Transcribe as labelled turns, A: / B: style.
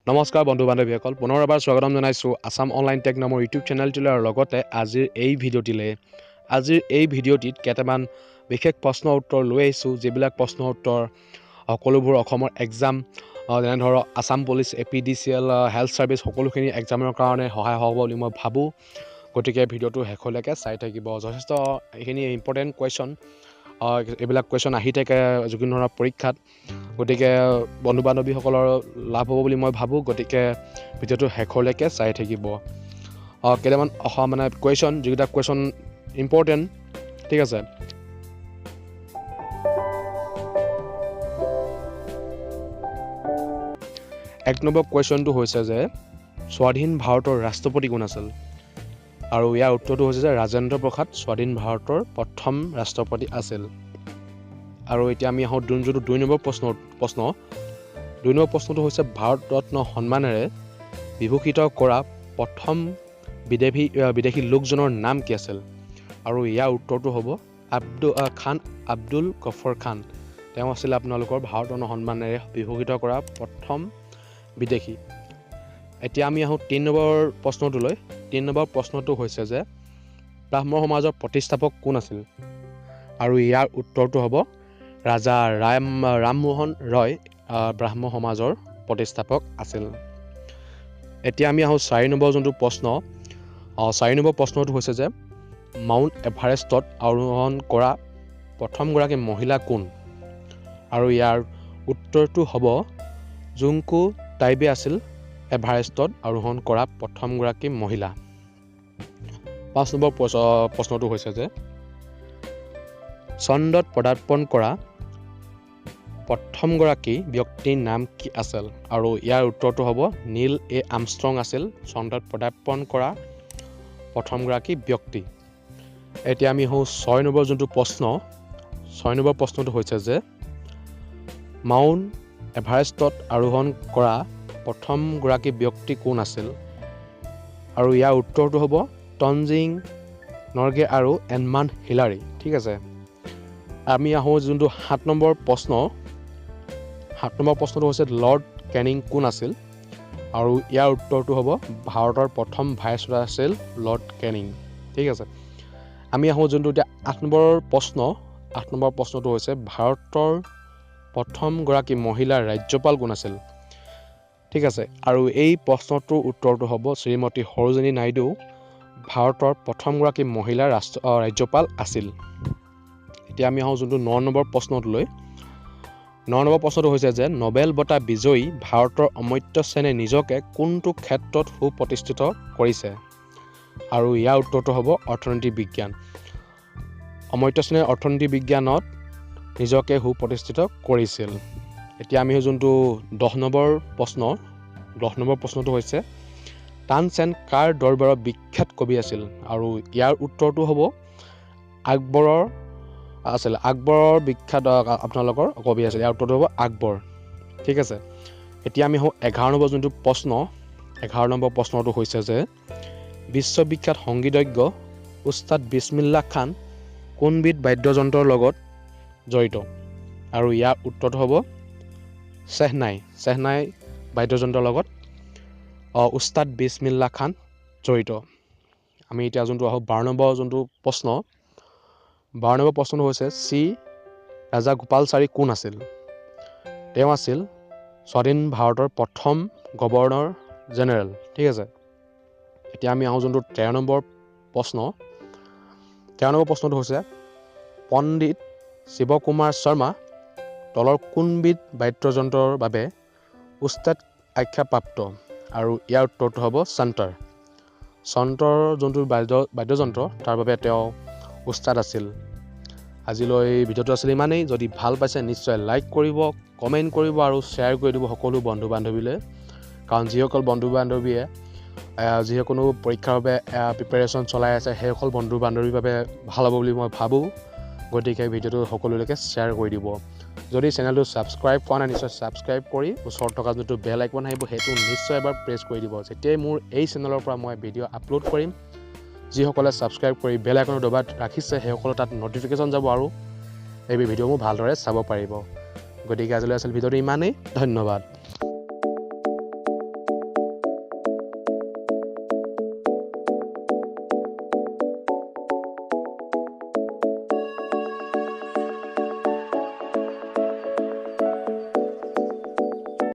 A: নমস্কাৰ বন্ধু বান্ধৱীসকল, পুনৰ এবাৰ স্বাগতম জনাইছোঁ আছাম অনলাইন টেক নামৰ ইউটিউব চেনেলটোলৈ আৰু লগতে আজিৰ এই ভিডিঅ'টিত কেইটামান বিশেষ প্ৰশ্নৰ উত্তৰ লৈ আহিছোঁ, যিবিলাক প্ৰশ্নৰ উত্তৰ সকলোবোৰ অসমৰ এক্সাম যেনে ধৰক Assam police, APDCL, health service সকলোখিনি এক্সামৰ কাৰণে সহায় হ'ব বুলি মই ভাবোঁ। গতিকে ভিডিঅ'টো শেষলৈকে চাই থাকিব। যথেষ্ট এইখিনি ইম্পৰ্টেণ্ট কুৱেশ্যন, এইবিলাক কুৱেশ্যন আহি থাকে যিকোনো ধৰণৰ পৰীক্ষাত। গতিকে বন্ধু বান্ধৱীসকলৰ লাভ হ'ব বুলি মই ভাবোঁ। গতিকে ভিডিঅ'টো শেষলৈকে চাই থাকিব। কেইটামান কুৱেশ্যন, যিকেইটা কুৱেশ্যন ইম্পৰ্টেণ্ট, ঠিক আছে। এক নম্বৰ কুৱেশ্যনটো হৈছে যে স্বাধীন ভাৰতৰ ৰাষ্ট্ৰপতি কোন আছিল? আৰু ইয়াৰ উত্তৰটো হৈছে যে ৰাজেন্দ্ৰ প্ৰসাদ স্বাধীন ভাৰতৰ প্ৰথম ৰাষ্ট্ৰপতি আছিল। আৰু এতিয়া আমি আহোঁ যোনটো 2 নম্বৰ প্ৰশ্ন 2 নম্বৰ প্ৰশ্নটো হৈছে ভাৰত ৰত্ন সন্মানেৰে বিভূষিত কৰা প্ৰথম বিদেশী লোকজনৰ নাম কি আছিল? আৰু ইয়াৰ উত্তৰটো হ'ব খান আব্দুল গফৰ খান। তেওঁ আছিল আপোনালোকৰ ভাৰত ৰত্ন সন্মানেৰে বিভূষিত কৰা প্ৰথম বিদেশী। এতিয়া আমি আহোঁ 3 নম্বৰ প্ৰশ্নটোলৈ। 3 নম্বৰ প্ৰশ্নটো হৈছে যে ব্ৰাহ্ম সমাজৰ প্ৰতিষ্ঠাপক কোন আছিল? আৰু ইয়াৰ উত্তৰটো হ'ব ৰাজা ৰামমোহন ৰয় ব্ৰাহ্ম সমাজৰ প্ৰতিষ্ঠাপক আছিল। এতিয়া আমি আহোঁ 4 নম্বৰ যোনটো প্ৰশ্ন। 4 নম্বৰ প্ৰশ্নটো হৈছে যে মাউণ্ট এভাৰেষ্টত আৰোহণ কৰা প্ৰথমগৰাকী মহিলা কোন? আৰু ইয়াৰ উত্তৰটো হ'ব জুংকু টাইবে আছিল এভাৰেষ্টত আৰোহণ কৰা প্ৰথমগৰাকী মহিলা। 5 নম্বৰ প্ৰশ্নটো হৈছে যে চন্দ্ৰত পদাৰ্পণ কৰা প্ৰথমগৰাকী ব্যক্তিৰ নাম কি আছিল? আৰু ইয়াৰ উত্তৰটো হ'ব নীল এ আৰ্মষ্ট্ৰং আছিল চন্দ্ৰত পদাৰ্পণ কৰা প্ৰথমগৰাকী ব্যক্তি। এতিয়া আমি আহোঁ 6 নম্বৰ যোনটো প্ৰশ্ন। 6 নম্বৰ প্ৰশ্নটো হৈছে যে মাউণ্ট এভাৰেষ্টত আৰোহণ কৰা প্ৰথমগৰাকী ব্যক্তি কোন আছিল? আৰু ইয়াৰ উত্তৰটো হ'ব টনজিং নৰ্গে আৰু এডমাণ্ড হিলাৰী, ঠিক আছে। আমি আহোঁ যোনটো 7 নম্বৰ প্ৰশ্ন। 7 নম্বৰ প্ৰশ্নটো হৈছে লৰ্ড কেনিং কোন আছিল? আৰু ইয়াৰ উত্তৰটো হ'ব ভাৰতৰ প্ৰথম ভাইচৰয় আছিল লৰ্ড কেনিং, ঠিক আছে। আমি আহোঁ যোনটো এতিয়া 8 নম্বৰ প্ৰশ্ন। 8 নম্বৰ প্ৰশ্নটো হৈছে ভাৰতৰ প্ৰথমগৰাকী মহিলা ৰাজ্যপাল কোন আছিল? ঠিক আছে। আৰু এই প্ৰশ্নটোৰ উত্তৰটো হ'ব শ্ৰীমতী সৰোজিনী নাইডু ভাৰতৰ প্ৰথমগৰাকী মহিলা ৰাজ্যপাল আছিল। এতিয়া আমি আহোঁ যোনটো 9 নম্বৰ প্ৰশ্নটোলৈ। 9 নম্বৰ প্ৰশ্নটো হৈছে যে নোবেল বঁটা বিজয়ী ভাৰতৰ অমৰ্ত্য সেনে নিজকে কোনটো ক্ষেত্ৰত সুপ্ৰতিষ্ঠিত কৰিছে? আৰু ইয়াৰ উত্তৰটো হ'ব অৰ্থনীতি বিজ্ঞান। অমৰ্ত্য সেনে অৰ্থনীতি বিজ্ঞানত নিজকে সুপ্ৰতিষ্ঠিত কৰিছিল। এতিয়া আমি যোনটো 10 নম্বৰ প্ৰশ্ন। 10 নম্বৰ প্ৰশ্নটো হৈছে তানচেন কাৰ দৰবাৰৰ বিখ্যাত কবি আছিল? আৰু ইয়াৰ উত্তৰটো হ'ব আকবৰৰ বিখ্যাত আপোনালোকৰ কবি আছিল। ইয়াৰ উত্তৰটো হ'ব আকবৰ, ঠিক আছে। এতিয়া আমি 11 নম্বৰ যোনটো প্ৰশ্ন। 11 নম্বৰ প্ৰশ্নটো হৈছে যে বিশ্ববিখ্যাত সংগীতজ্ঞ উস্তাদ বিছমিল্লাহ খান কোনবিধ বাদ্যযন্ত্ৰৰ লগত জড়িত? আৰু ইয়াৰ উত্তৰটো হ'ব চেহনাই বাদ্যযন্ত্ৰৰ লগত উস্তাদ বিছমিল্লাহ খান জড়িত। আমি এতিয়া যোনটো আহোঁ 12 নম্বৰ যোনটো প্ৰশ্ন। 12 নম্বৰ প্ৰশ্নটো হৈছে ৰাজাগোপালাচাৰী কোন আছিল? তেওঁ আছিল স্বাধীন ভাৰতৰ প্ৰথম গভৰ্ণৰ জেনেৰেল, ঠিক আছে। এতিয়া আমি আহোঁ যোনটো 13 নম্বৰ প্ৰশ্ন। 13 নম্বৰ প্ৰশ্নটো হৈছে পণ্ডিত শিৱকুমাৰ শৰ্মা তলৰ কোনবিধ বাদ্যযন্ত্ৰৰ বাবে উস্তাদ আখ্যাপ্ৰাপ্ত? আৰু ইয়াৰ উত্তৰটো হ'ব চন্তৰ যোনটো বাদ্যযন্ত্ৰ তাৰ বাবে তেওঁ উস্তাদ আছিল। আজিলৈ ভিডিঅ'টো আছিল ইমানেই। যদি ভাল পাইছে নিশ্চয় লাইক কৰিব, কমেণ্ট কৰিব আৰু শ্বেয়াৰ কৰি দিব সকলো বন্ধু বান্ধৱীলৈ। কাৰণ যিসকল বন্ধু বান্ধৱীয়ে যিকোনো পৰীক্ষাৰ বাবে প্ৰিপেৰেশ্যন চলাই আছে সেইসকল বন্ধু বান্ধৱীৰ বাবে ভাল হ'ব বুলি মই ভাবোঁ। গতিকে ভিডিঅ'টো সকলোলৈকে শ্বেয়াৰ কৰি দিব। যদি চেনেলটো ছাবস্ক্ৰাইব কৰা নাই নিশ্চয় ছাবস্ক্ৰাইব কৰি ওচৰত থকা যোনটো বেল আইকন আহিব সেইটো নিশ্চয় এবাৰ প্ৰেছ কৰি দিব। যেতিয়াই মোৰ এই চেনেলৰ পৰা মই ভিডিঅ' আপলোড কৰিম, যিসকলে ছাবস্ক্ৰাইব কৰি বেল আইকনৰ দবাত ৰাখিছে সেইসকলৰ তাত ন'টিফিকেশ্যন যাব আৰু এই ভিডিঅ'বোৰ ভালদৰে চাব পাৰিব। গতিকে আজিলৈ আছিল ভিডিঅ'টো ইমানেই। ধন্যবাদ।